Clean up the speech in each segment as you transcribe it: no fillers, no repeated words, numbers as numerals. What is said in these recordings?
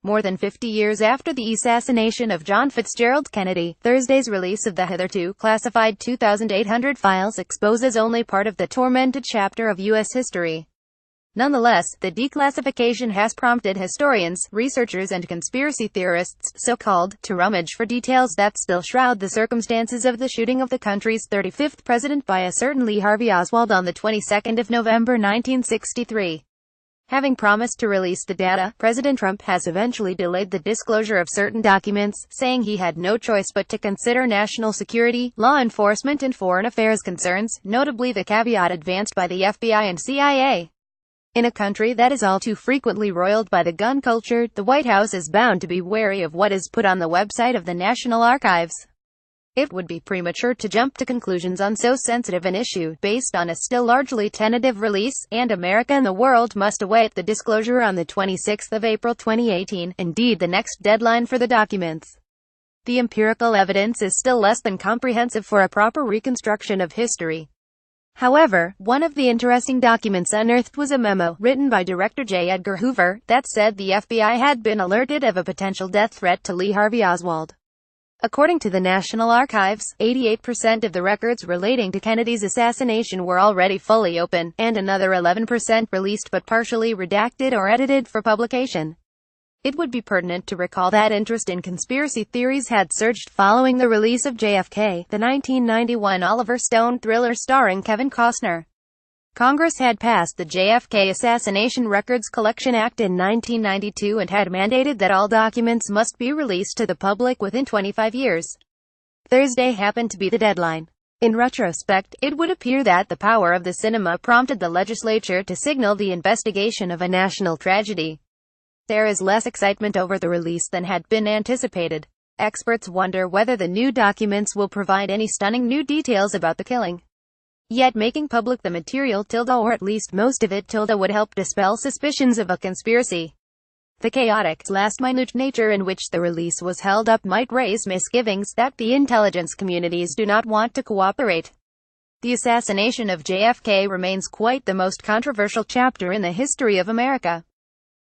More than 50 years after the assassination of John Fitzgerald Kennedy, Thursday's release of the hitherto classified 2,800 files exposes only part of the tormented chapter of U.S. history. Nonetheless, the declassification has prompted historians, researchers and conspiracy theorists, so-called, to rummage for details that still shroud the circumstances of the shooting of the country's 35th president by a certain Lee Harvey Oswald on the 22nd of November 1963. Having promised to release the data, President Trump has eventually delayed the disclosure of certain documents, saying he had no choice but to consider national security, law enforcement and foreign affairs concerns, notably the caveat advanced by the FBI and CIA. In a country that is all too frequently roiled by the gun culture, the White House is bound to be wary of what is put on the website of the National Archives. It would be premature to jump to conclusions on so sensitive an issue, based on a still largely tentative release, and America and the world must await the disclosure on the 26th of April 2018, indeed the next deadline for the documents. The empirical evidence is still less than comprehensive for a proper reconstruction of history. However, one of the interesting documents unearthed was a memo, written by Director J. Edgar Hoover, that said the FBI had been alerted of a potential death threat to Lee Harvey Oswald. According to the National Archives, 88% of the records relating to Kennedy's assassination were already fully open, and another 11% released but partially redacted or edited for publication. It would be pertinent to recall that interest in conspiracy theories had surged following the release of JFK, the 1991 Oliver Stone thriller starring Kevin Costner. Congress had passed the JFK Assassination Records Collection Act in 1992 and had mandated that all documents must be released to the public within 25 years. Thursday happened to be the deadline. In retrospect, it would appear that the power of the cinema prompted the legislature to signal the investigation of a national tragedy. There is less excitement over the release than had been anticipated. Experts wonder whether the new documents will provide any stunning new details about the killing. Yet making public the material or at least most of it would help dispel suspicions of a conspiracy. The chaotic, last-minute nature in which the release was held up might raise misgivings that the intelligence communities do not want to cooperate. The assassination of JFK remains quite the most controversial chapter in the history of America.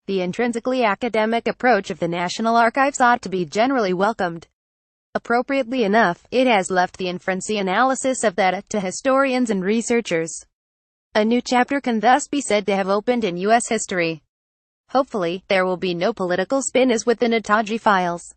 The intrinsically academic approach of the National Archives ought to be generally welcomed. Appropriately enough, it has left the inference analysis of that to historians and researchers. A new chapter can thus be said to have opened in U.S. history. Hopefully, there will be no political spin as with the Nataji files.